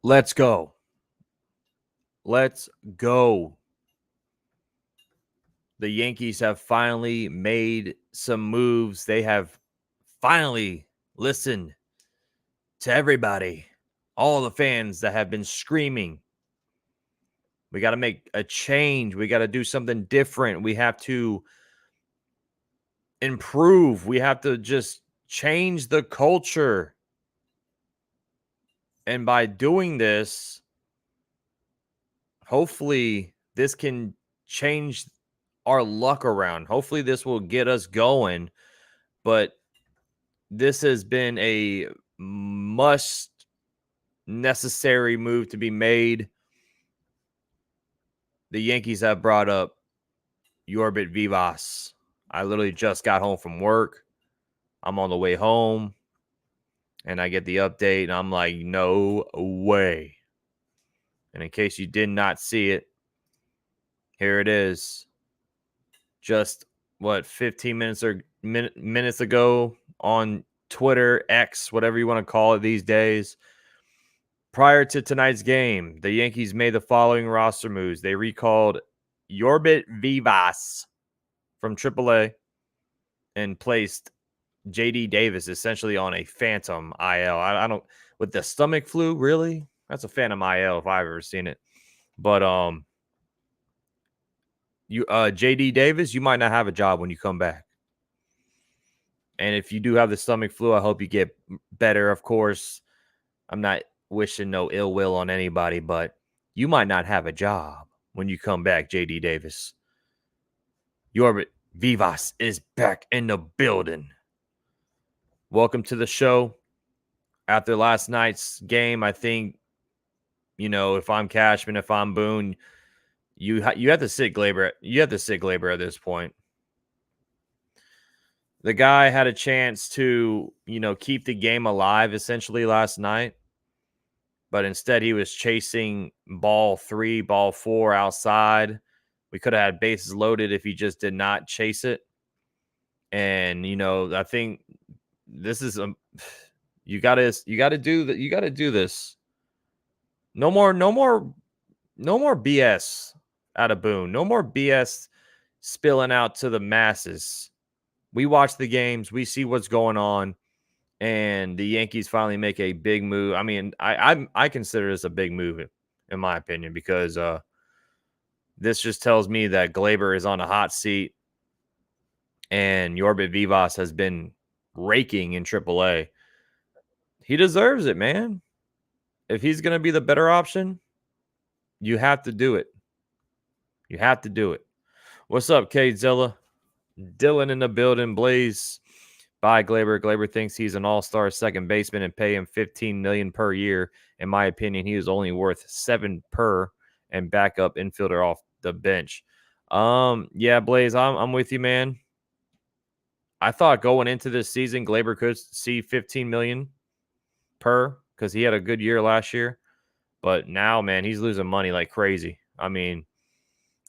Let's go. Let's go. The Yankees have finally made some moves. They have finally listened to everybody, all the fans that have been screaming. We got to make a change. We got to do something different. We have to improve. We have to just change the culture. And by doing this, hopefully this can change our luck around. Hopefully this will get us going. But this has been a must necessary move to be made. The Yankees have brought up Jorbit Vivas. I literally just got home from work. I'm on the way home and I get the update and I'm like, no way. And in case you did not see it, here it is. Just 15 minutes ago on Twitter, X, whatever you want to call it these days. Prior to tonight's game, the Yankees made the following roster moves. They recalled Jorbit Vivas from AAA and placed JD Davis essentially on a phantom IL. I don't, with the stomach flu, really? That's a phantom IL if I've ever seen it. But JD Davis, you might not have a job when you come back. And if you do have the stomach flu, I hope you get better. Of course, I'm not wishing no ill will on anybody, but you might not have a job when you come back, JD Davis. Jorbit Vivas is back in the building. Welcome to the show. After last night's game, I think, if I'm Cashman, if I'm Boone, you have to sit Gleyber. You have to sit Gleyber at this point. The guy had a chance to, keep the game alive essentially last night. But instead, he was chasing ball 3, ball 4 outside. We could have had bases loaded if he just did not chase it. And I think this is you got to do this. No more BS out of Boone. No more BS spilling out to the masses. We watch the games. We see what's going on. And the Yankees finally make a big move. I mean, I consider this a big move, in my opinion, because this just tells me that Gleyber is on a hot seat and Jorbit Vivas has been raking in AAA. He deserves it, man. If he's going to be the better option, you have to do it. You have to do it. What's up, K-Zilla? Dylan in the building. Blaze. By Gleyber. Gleyber thinks he's an all-star second baseman and pay him $15 million per year. In my opinion, he is only worth $7 per and backup infielder off the bench. Yeah, Blaze, I'm with you, man. I thought going into this season, Gleyber could see $15 million per because he had a good year last year. But now, man, he's losing money like crazy. I mean,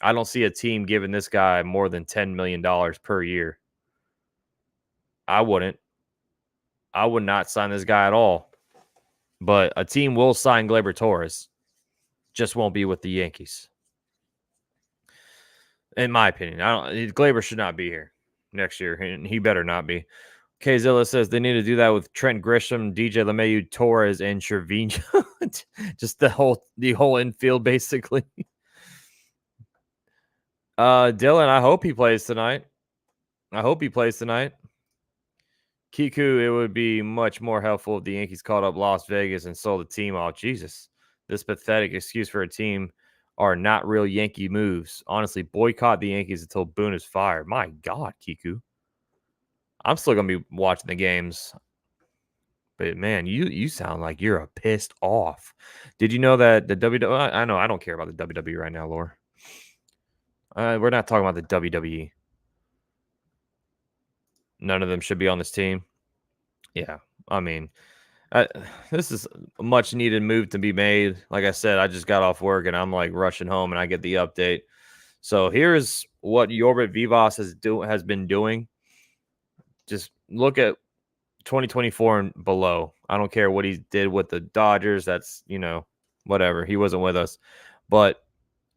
I don't see a team giving this guy more than $10 million per year. I wouldn't. I would not sign this guy at all. But a team will sign Gleyber Torres. Just won't be with the Yankees. In my opinion. Gleyber should not be here next year, and he better not be. Kzilla says they need to do that with Trent Grisham, DJ LeMahieu, Torres, and Trevino. Just the whole infield, basically. Dylan, I hope he plays tonight. Kiku, it would be much more helpful if the Yankees called up Las Vegas and sold the team off. Jesus, this pathetic excuse for a team are not real Yankee moves. Honestly, boycott the Yankees until Boone is fired. My God, Kiku. I'm still going to be watching the games. But, man, you sound like you're pissed off. Did you know that the WWE... I know, I don't care about the WWE right now, Laura. We're not talking about the WWE. None of them should be on this team. Yeah, I mean, this is a much needed move to be made. Like I said, I just got off work and I'm like rushing home and I get the update. So here's what Jorbit Vivas has been doing. Just look at 2024 and below. I don't care what he did with the Dodgers. That's, whatever. He wasn't with us. But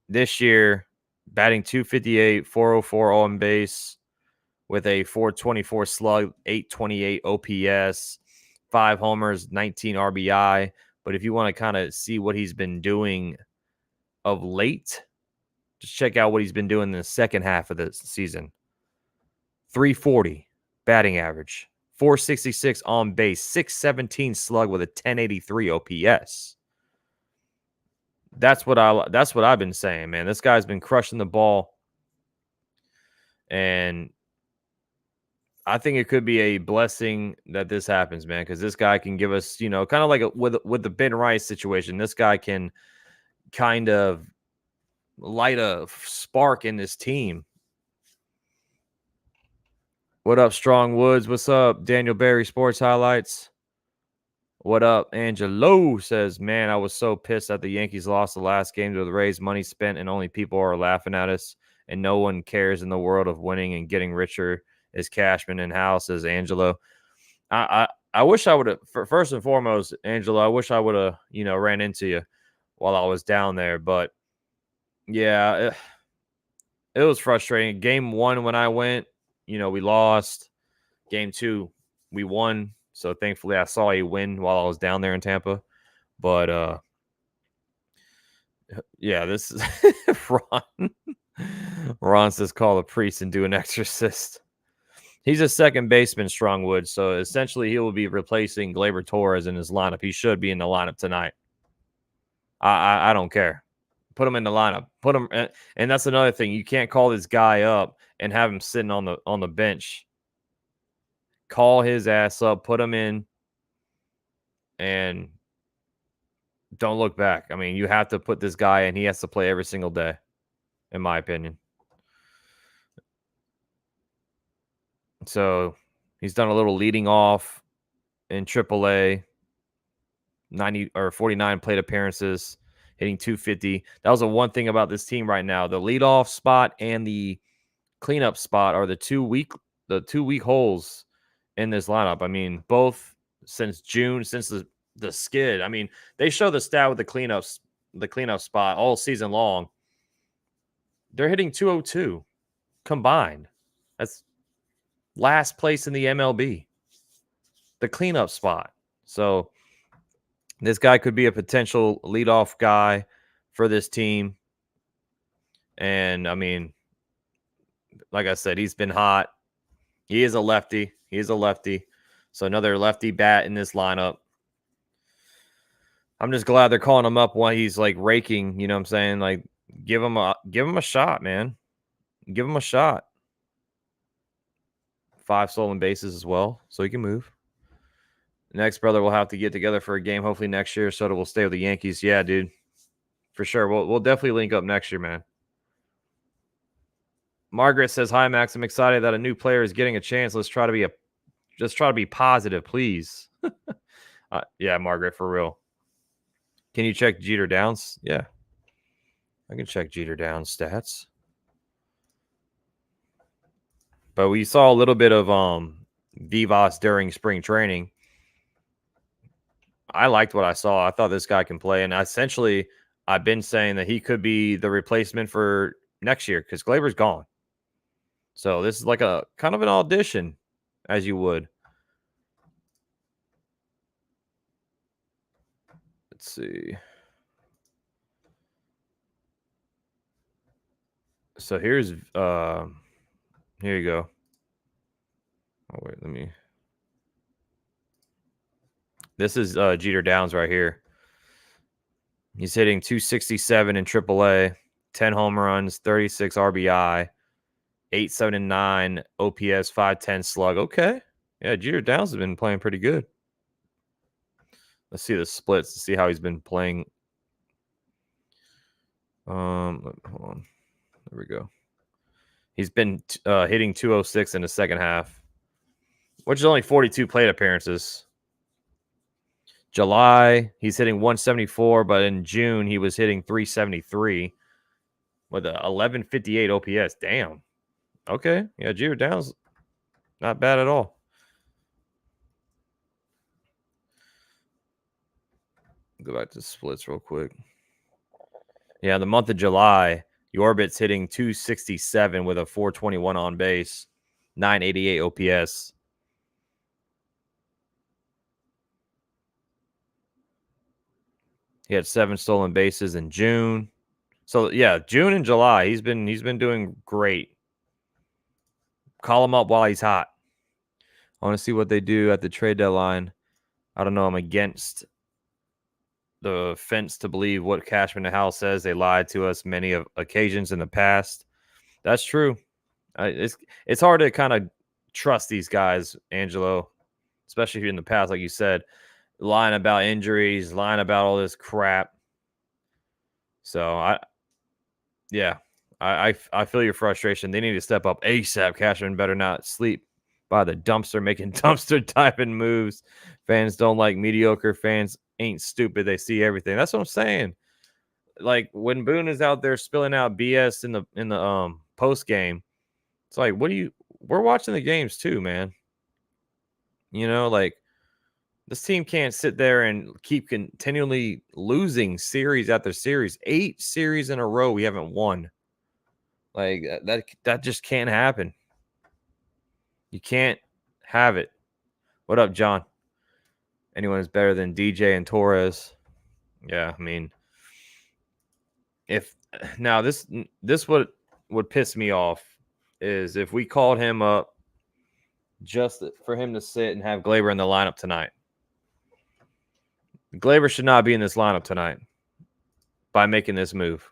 this year, batting 258, 404 on base with a 424 slug, 828 OPS, 5 homers, 19 RBI. But if you want to kind of see what he's been doing of late, just check out what he's been doing in the second half of the season. 340 batting average, 466 on base, 617 slug with a 1083 OPS. That's what I've been saying, man. This guy's been crushing the ball, and I think it could be a blessing that this happens, man, because this guy can give us, kind of like with the Ben Rice situation. This guy can kind of light a spark in this team. What up, Strong Woods? What's up, Daniel Berry Sports Highlights? What up, Angelo says, man, I was so pissed that the Yankees lost the last game to the Rays. Money spent and only people are laughing at us, and no one cares in the world of winning and getting richer as Cashman in house, says Angelo. I wish I would have, first and foremost, Angelo, I wish I would have, ran into you while I was down there. But yeah, it was frustrating. Game 1, when I went, we lost. Game 2, we won. So thankfully I saw a win while I was down there in Tampa. But yeah, this is Ron. Ron says call a priest and do an exorcist. He's a second baseman, Strongwood. So essentially he will be replacing Gleyber Torres in his lineup. He should be in the lineup tonight. I don't care. Put him in the lineup. Put him, and that's another thing. You can't call this guy up and have him sitting on the bench. Call his ass up, put him in, and don't look back. I mean, you have to put this guy in. He has to play every single day, in my opinion. So he's done a little leading off in AAA, 90 or 49 plate appearances, hitting 250. That was the one thing about this team right now. The leadoff spot and the cleanup spot are the two weak holes in this lineup. I mean, both since June, since the skid. I mean, they show the stat with the cleanup spot all season long. They're hitting 202 combined. That's last place in the MLB. The cleanup spot. So this guy could be a potential leadoff guy for this team. And I mean, like I said, he's been hot. He is a lefty. So another lefty bat in this lineup. I'm just glad they're calling him up while he's like raking. You know what I'm saying? Like, give him a shot, man. Give him a shot. 5 stolen bases as well, so he can move. Next, brother, we'll have to get together for a game hopefully next year. Soto will stay with the Yankees. Yeah, dude, for sure. We'll definitely link up next year, man. Margaret says, "Hi, Max. I'm excited that a new player is getting a chance. Let's try to be positive, please." Yeah, Margaret, for real. Can you check Jeter Downs? Yeah, I can check Jeter Downs stats. But we saw a little bit of Vivas during spring training. I liked what I saw. I thought this guy can play, and essentially, I've been saying that he could be the replacement for next year because Gleyber's gone. So this is like a kind of an audition, as you would. Let's see. So here you go. Oh wait, This is Jeter Downs right here. He's hitting 267 in AAA, 10 home runs, 36 RBI, 879 OPS, 510 slug. Okay. Yeah, Jeter Downs has been playing pretty good. Let's see the splits to see how he's been playing. Hold on. There we go. He's been hitting 206 in the second half, which is only 42 plate appearances. July, he's hitting 174, but in June, he was hitting 373 with a 1158 OPS. Damn. Okay. Yeah, Jeter Downs, not bad at all. Go back to splits real quick. Yeah, the month of July, Jorbit's hitting 267 with a 421 on base, 988 OPS. He had 7 stolen bases in June. So yeah, June and July, he's been doing great. Call him up while he's hot. I want to see what they do at the trade deadline. I don't know. I'm against the fence to believe what Cashman and Howell says. They lied to us many occasions in the past. That's true. It's hard to kind of trust these guys, Angelo, especially in the past, like you said, lying about injuries, lying about all this crap. So I feel your frustration. They need to step up ASAP. Cashman better not sleep by the dumpster making dumpster diving moves. Fans don't like mediocre. Fans ain't stupid. They see everything. That's what I'm saying. Like when Boone is out there spilling out BS in the post game, it's like, we're watching the games too, man. You know, like this team can't sit there and keep continually losing series after series. 8 series in a row we haven't won. Like that just can't happen. You can't have it. What up, John? Anyone is better than DJ and Torres. Yeah, I mean, if now this would piss me off is if we called him up just for him to sit and have Gleyber in the lineup tonight. Gleyber should not be in this lineup tonight by making this move.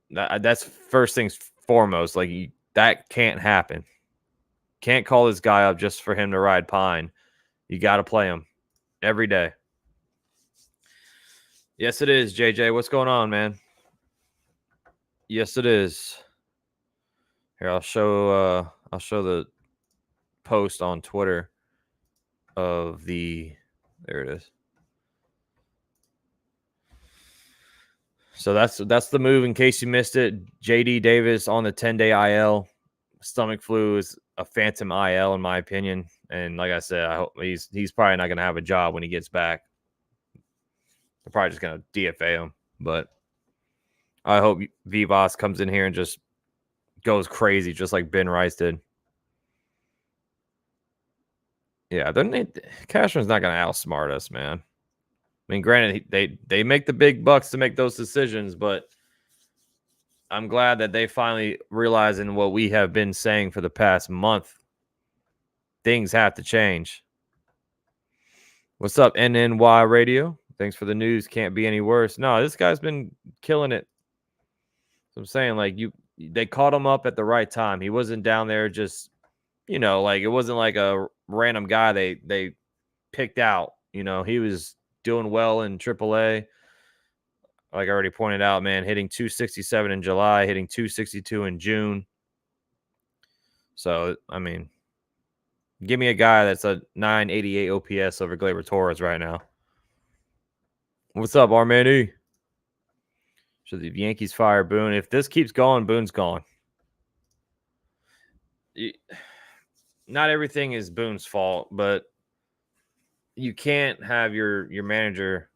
That's first things foremost. Like that can't happen. Can't call this guy up just for him to ride pine. You got to play him every day. Yes, it is, JJ. What's going on, man? Yes, it is. Here, I'll show the post on Twitter of there it is. So that's the move in case you missed it. JD Davis on the 10-day IL. Stomach flu is a phantom IL in my opinion. And like I said, I hope he's probably not going to have a job when he gets back. They're probably just going to DFA him. But I hope Vivas comes in here and just goes crazy, just like Ben Rice did. Yeah, Cashman's not going to outsmart us, man. I mean, granted, they make the big bucks to make those decisions, but I'm glad that they finally realizing what we have been saying for the past month. Things have to change. What's up, NNY Radio? Thanks for the news. Can't be any worse. No, this guy's been killing it. So I'm saying, like, they caught him up at the right time. He wasn't down there just, like it wasn't like a random guy they picked out. He was doing well in AAA. Like I already pointed out, man, hitting 267 in July, hitting 262 in June. So, I mean, give me a guy that's a 988 OPS over Gleyber Torres right now. What's up, Armani? Should the Yankees fire Boone? If this keeps going, Boone's gone. Not everything is Boone's fault, but you can't have your manager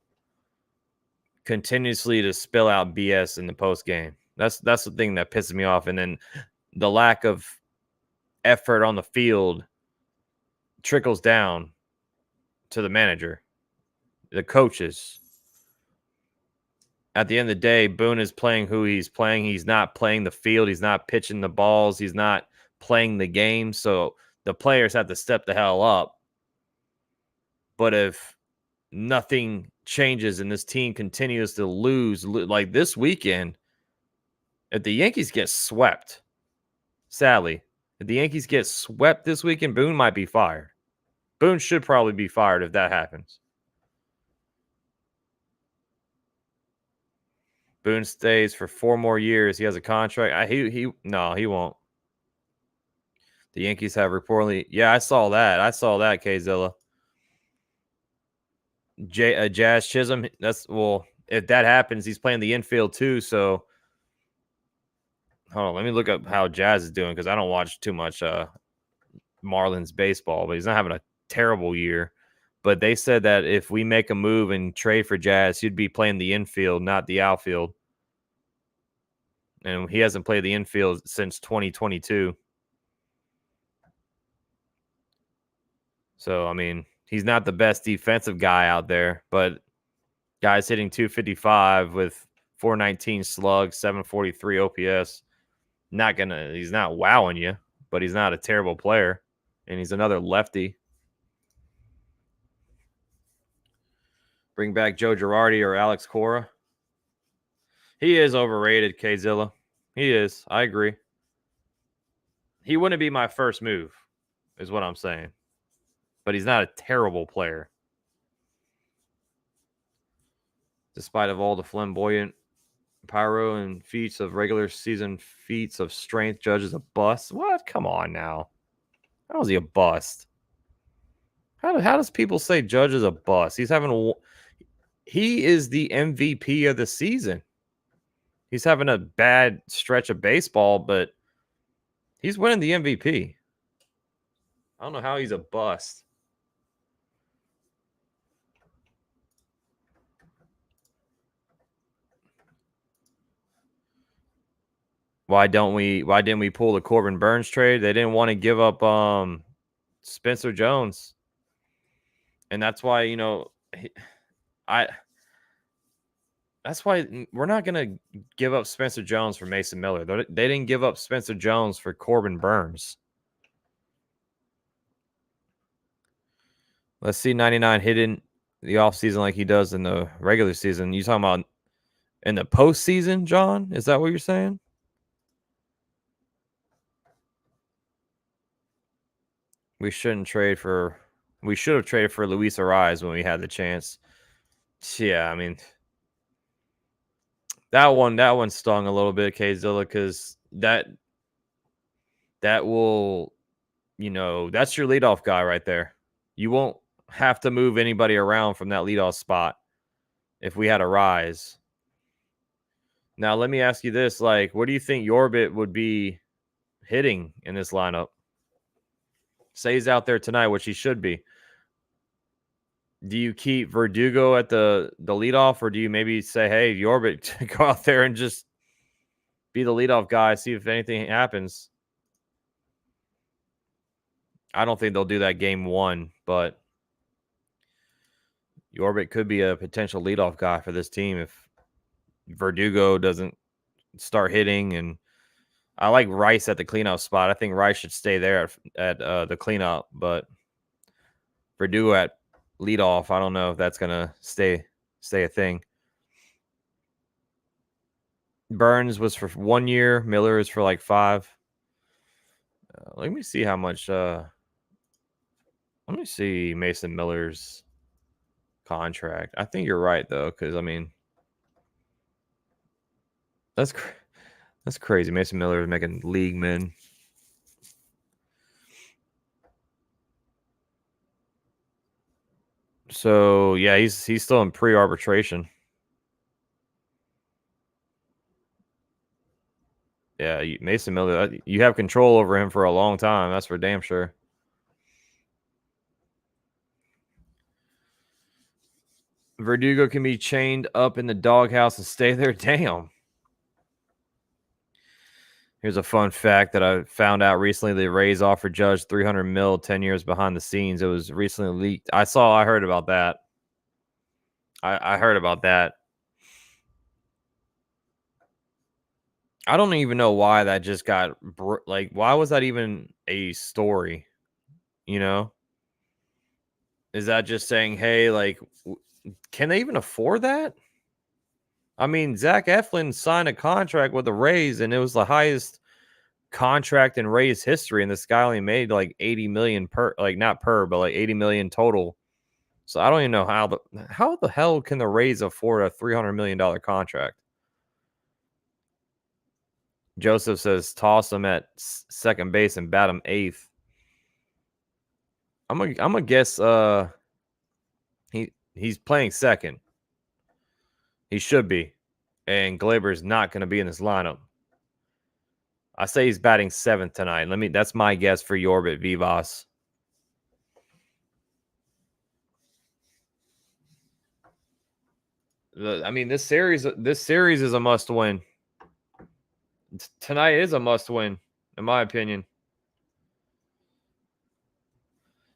continuously to spill out BS in the post game. That's the thing that pisses me off. And then the lack of effort on the field trickles down to the manager, the coaches. At the end of the day, Boone is playing who he's playing. He's not playing the field. He's not pitching the balls. He's not playing the game. So the players have to step the hell up. But if nothing changes and this team continues to lose, like this weekend, if the Yankees get swept, sadly, if the Yankees get swept this weekend, Boone might be fired. Boone should probably be fired if that happens. Boone stays for 4 more years. He has a contract. No, he won't. The Yankees have reportedly. Yeah, I saw that, Kzilla. Jazz Chisholm. If that happens, he's playing the infield too. So, hold on. Let me look up how Jazz is doing because I don't watch too much Marlins baseball, but he's not having a terrible year. But they said that if we make a move and trade for Jazz, he'd be playing the infield, not the outfield. And he hasn't played the infield since 2022. So, I mean, he's not the best defensive guy out there, but guy's hitting 255 with 419 slugs, 743 OPS. He's not wowing you, but he's not a terrible player. And he's another lefty. Bring back Joe Girardi or Alex Cora. He is overrated, K-Zilla. He is. I agree. He wouldn't be my first move, is what I'm saying. But he's not a terrible player. Despite of all the flamboyant pyro and feats of regular season feats of strength, Judge is a bust. What? Come on now. How is he a bust? How does people say Judge is a bust? He is the MVP of the season. He's having a bad stretch of baseball, but he's winning the MVP. I don't know how he's a bust. Why didn't we pull the Corbin Burns trade? They didn't want to give up Spencer Jones. And that's why, that's why we're not going to give up Spencer Jones for Mason Miller. They didn't give up Spencer Jones for Corbin Burns. Let's see 99 hitting the offseason like he does in the regular season. You talking about in the postseason, John? Is that what you're saying? We should have traded for Luis Ariz when we had the chance. Yeah, I mean, that one stung a little bit, K-Zilla, because that will, that's your leadoff guy right there. You won't have to move anybody around from that leadoff spot if we had Ariz. Now, let me ask you this. Like, what do you think Jorbit would be hitting in this lineup? Say he's out there tonight, which he should be. Do you keep Verdugo at the leadoff, or do you maybe say, hey, Jorbit, go out there and just be the leadoff guy, see if anything happens? I don't think they'll do that game one, but Jorbit could be a potential leadoff guy for this team if Verdugo doesn't start hitting. And I like Rice at the cleanout spot. I think Rice should stay there at the cleanout, but Verdugo at leadoff, I don't know if that's gonna stay a thing. Burns was for 1 year. Miller is for like 5. Let me see how much. Let me see Mason Miller's contract. I think you're right though, because I mean, that's crazy. Mason Miller is making league min. So yeah, he's still in pre-arbitration. Yeah, Mason Miller, you have control over him for a long time. That's for damn sure. Verdugo can be chained up in the doghouse and stay there. Damn. Here's a fun fact that I found out recently. The Rays offered Judge $300 million 10 years behind the scenes. It was recently leaked. I heard about that. I heard about that. I don't even know why that just got why was that even a story? Is that just saying, hey, like, can they even afford that? I mean, Zach Eflin signed a contract with the Rays, and it was the highest contract in Rays history, and this guy only made like 80 million per, like not per, but like 80 million total. So I don't even know how the hell can the Rays afford a $300 million contract? Joseph says toss him at second base and bat him 8th. I'm gonna guess he's playing second. He should be. And Gleyber is not going to be in this lineup. I say he's batting 7th tonight. That's my guess for Jorbit Vivas. I mean, this series is a must win. Tonight is a must win, in my opinion.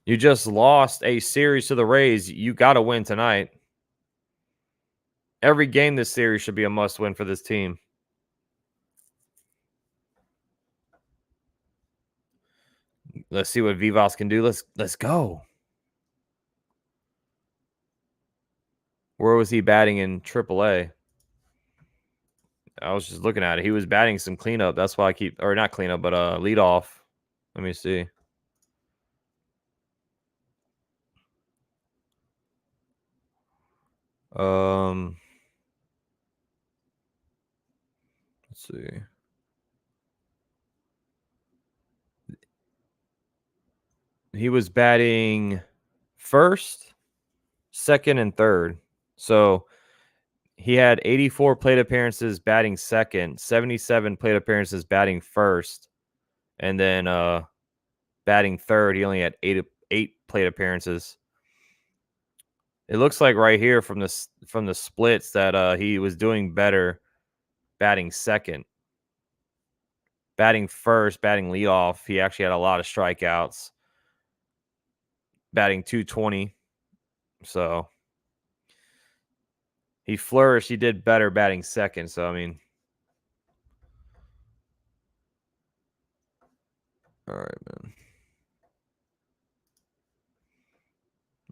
You just lost a series to the Rays. You got to win tonight. Every game this series should be a must win for this team. Let's see what Vivas can do. Let's go. Where was he batting in AAA? I was just looking at it. He was batting some cleanup. That's why I keep, or not cleanup, but lead off. Let me see. Let's see. He was batting first, second, and third. So he had 84 plate appearances batting second, 77 plate appearances batting first, and then batting third, he only had eight plate appearances. It looks like right here from the splits that he was doing better batting second. Batting first, batting leadoff, he actually had a lot of strikeouts. Batting 220. So he flourished. He did better batting second. So, I mean. All right, man.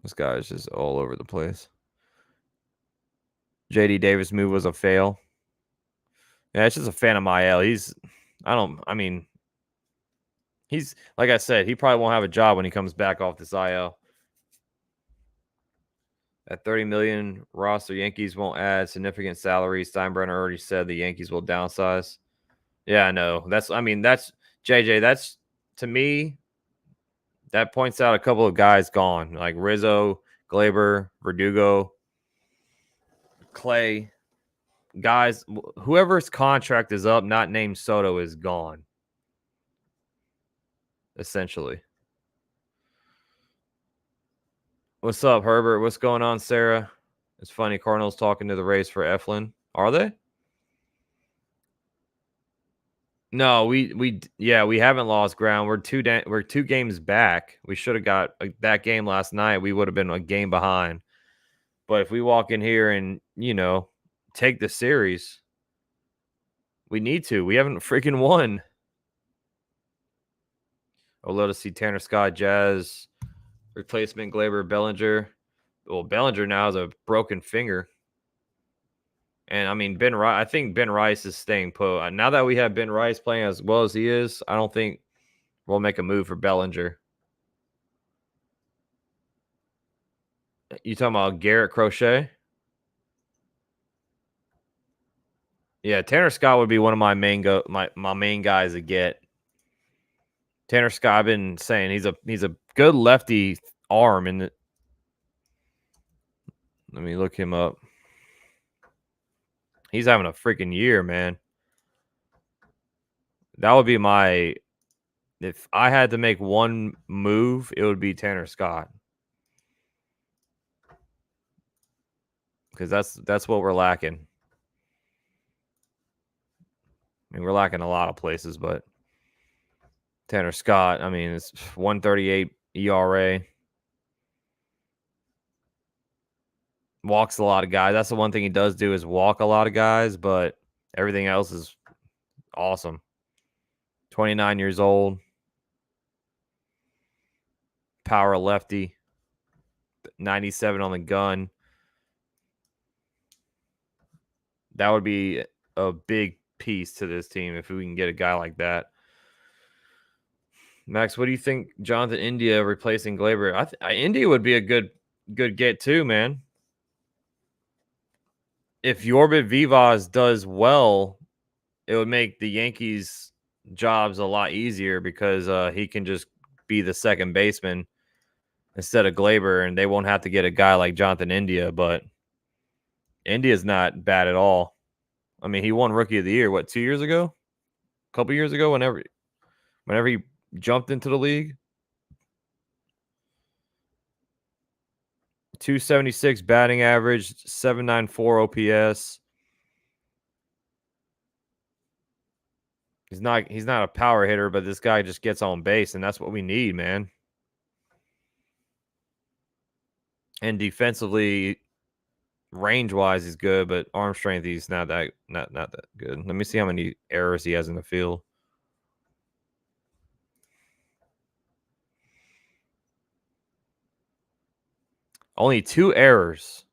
This guy is just all over the place. JD Davis move was a fail. Yeah, it's just a Phantom IL. He's like I said, he probably won't have a job when he comes back off this IL. At $30 million roster, Yankees won't add significant salary. Steinbrenner already said the Yankees will downsize. Yeah, I know. That's JJ. That's, to me, that points out a couple of guys gone, like Rizzo, Gleyber, Verdugo, Clay. Guys, whoever's contract is up, not named Soto, is gone. Essentially. What's up, Herbert? What's going on, Sarah? It's funny. Cardinals talking to the Rays for Eflin. Are they? No, we haven't lost ground. We're two games back. We should have got that game last night. We would have been a game behind. But if we walk in here and take the series, we need to. We haven't freaking won. I'd love to see Tanner Scott, Jazz, replacement Gleyber, Bellinger. Well, Bellinger now has a broken finger. And I mean, I think Ben Rice is staying put. Now that we have Ben Rice playing as well as he is, I don't think we'll make a move for Bellinger. You talking about Garrett Crochet? Yeah, Tanner Scott would be one of my main guys to get. Tanner Scott, I've been saying he's a good lefty arm, and let me look him up. He's having a freaking year, man. That would be if I had to make one move, it would be Tanner Scott. Because that's what we're lacking. I mean, we're lacking a lot of places, but Tanner Scott, I mean, it's 138 ERA. Walks a lot of guys. That's the one thing he does do is walk a lot of guys, but everything else is awesome. 29 years old. Power lefty. 97 on the gun. That would be a big piece to this team if we can get a guy like that. Max, what do you think Jonathan India replacing Gleyber? India would be a good get too, man. If Jorbit Vivas does well, it would make the Yankees' jobs a lot easier because he can just be the second baseman instead of Gleyber, and they won't have to get a guy like Jonathan India. But India's not bad at all. I mean, he won Rookie of the Year, 2 years ago? A couple years ago, whenever he jumped into the league. 276 batting average, 794 OPS. He's not a power hitter, but this guy just gets on base, and that's what we need, man. And defensively, range-wise, he's good, but arm strength, he's not that good. Let me see how many errors he has in the field. Only 2 errors.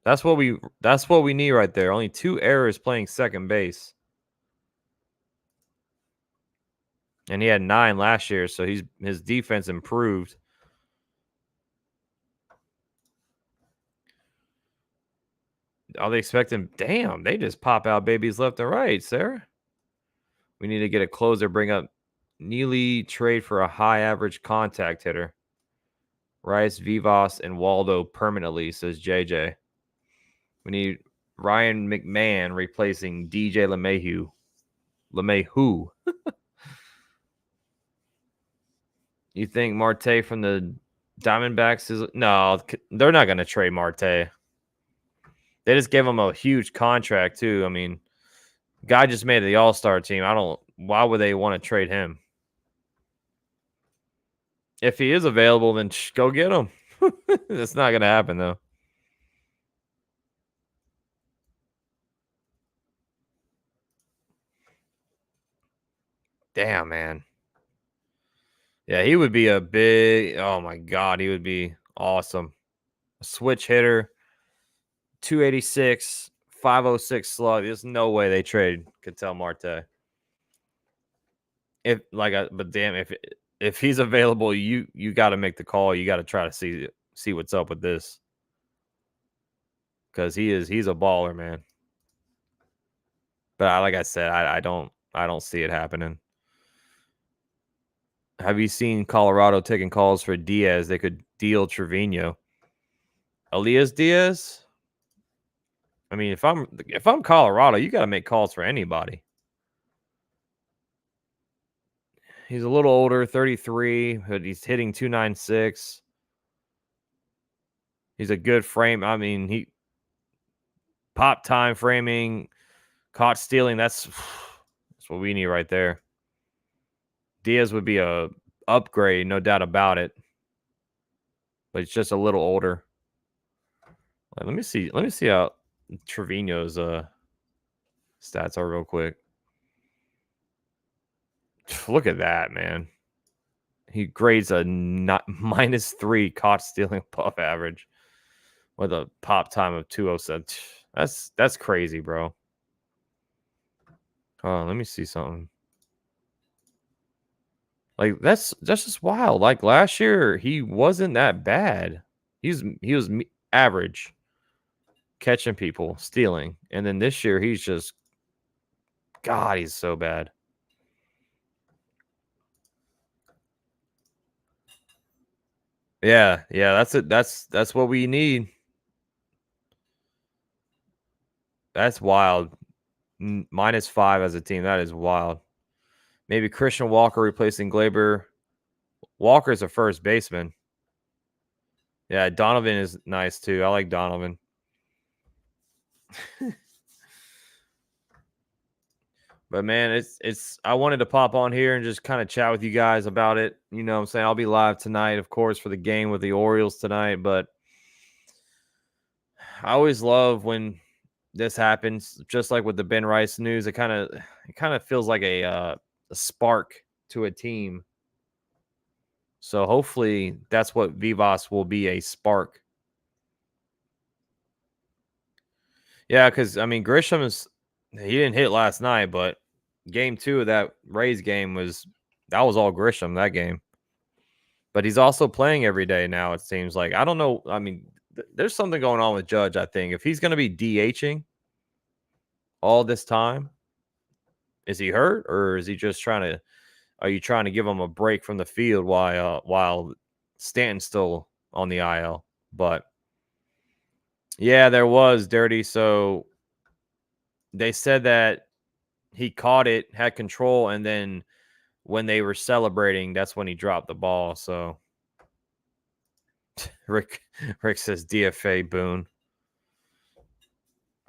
That's what we need right there. Only 2 errors playing second base. And he had 9 last year, so his defense improved. Are they expecting? Damn, they just pop out babies left and right, Sarah. We need to get a closer, bring up Neely, trade for a high average contact hitter. Rice, Vivas, and Waldo permanently, says JJ. We need Ryan McMahon replacing DJ LeMahieu. LeMahieu. You think Marte from the Diamondbacks is... No, they're not going to trade Marte. They just gave him a huge contract, too. I mean, guy just made the All-Star team. Why would they want to trade him? If he is available, then go get him. That's not going to happen, though. Damn, man. Yeah, he would be a big... Oh, my God. He would be awesome. A switch hitter. 286, 506 slug. There's no way they trade Ketel Marte. But damn, if he's available, you got to make the call. You got to try to see what's up with this, because he's a baller, man. But like I said, I don't see it happening. Have you seen Colorado taking calls for Diaz? They could deal Trevino. Elias Diaz. I mean, if I'm Colorado, you got to make calls for anybody. He's a little older, 33, but he's hitting 296. He's a good frame. I mean, he pop time framing, caught stealing. That's what we need right there. Diaz would be a upgrade, no doubt about it. But he's just a little older. Let me see how Trevino's stats are real quick. Look at that, man. He grades a -3 caught stealing above average with a pop time of 207. That's crazy, bro. Oh, let me see something. Like that's just wild. Like last year, he wasn't that bad. He was average, catching people, stealing, and then this year he's just, God, he's so bad. Yeah, that's it. That's what we need. That's wild. -5 as a team. That is wild. Maybe Christian Walker replacing Gleyber. Walker's a first baseman. Yeah, Donovan is nice too. I like Donovan. But man, it's I wanted to pop on here and just kind of chat with you guys about it. You know what I'm saying? I'll be live tonight, of course, for the game with the Orioles tonight, but I always love when this happens, just like with the Ben Rice news. It kind of feels like a spark to a team. So hopefully that's what Vivas will be, a spark. Yeah, because I mean he didn't hit last night, but game 2 of that Rays game was all Grisham that game. But he's also playing every day now, it seems like. I don't know. I mean, there's something going on with Judge, I think. If he's going to be DHing all this time, is he hurt, or is he just are you trying to give him a break from the field while Stanton's still on the IL? But yeah, there was Dirty. So they said that he caught it, had control, and then when they were celebrating, that's when he dropped the ball. So Rick says DFA Boone.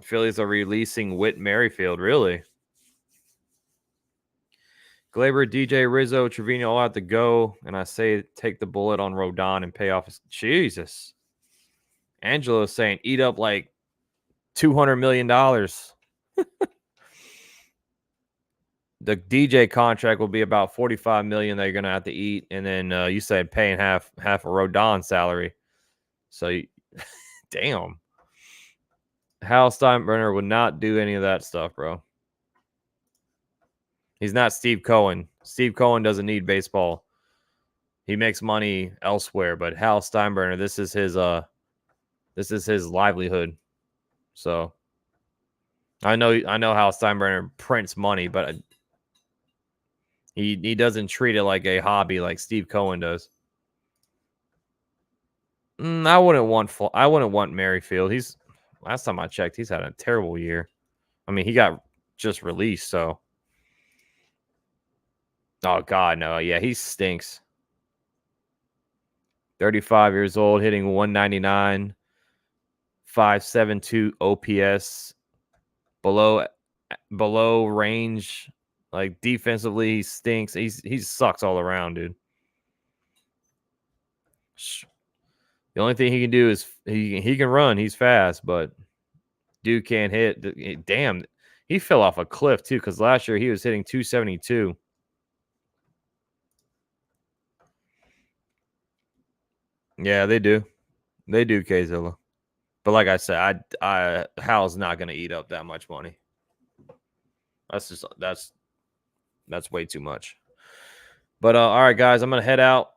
Phillies are releasing Whit Merrifield. Really? Gleyber, DJ, Rizzo, Trevino all have to go. And I say take the bullet on Rodon and pay off his... Jesus. Angelo is saying eat up like $200 million. The DJ contract will be about $45 million that you're gonna have to eat, and then you said paying half a Rodon salary. So, damn, Hal Steinbrenner would not do any of that stuff, bro. He's not Steve Cohen. Steve Cohen doesn't need baseball. He makes money elsewhere, but Hal Steinbrenner, this is his livelihood. So, I know Hal Steinbrenner prints money, but he doesn't treat it like a hobby like Steve Cohen does. I wouldn't want Merrifield. Last time I checked, he's had a terrible year. I mean, he got just released, so. Oh God, no. Yeah, he stinks. 35 years old, hitting 199, 5.72 OPS, below range. Like defensively, he stinks. He sucks all around, dude. The only thing he can do is he can run. He's fast, but dude can't hit. Damn, he fell off a cliff too. Because last year he was hitting 272. Yeah, they do. They do, Kzilla. But like I said, Hal's not going to eat up that much money. That's way too much. But all right, guys, I'm going to head out.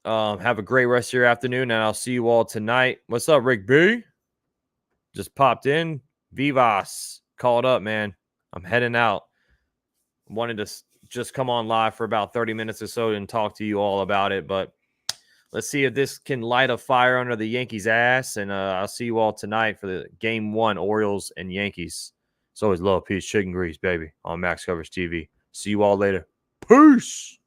Have a great rest of your afternoon, and I'll see you all tonight. What's up, Rick B? Just popped in. Vivas. Called up, man. I'm heading out. Wanted to just come on live for about 30 minutes or so and talk to you all about it, but let's see if this can light a fire under the Yankees' ass, and I'll see you all tonight for the Game 1, Orioles and Yankees. It's always love, peace, chicken grease, baby, on Max Coverage TV. See you all later. Peace!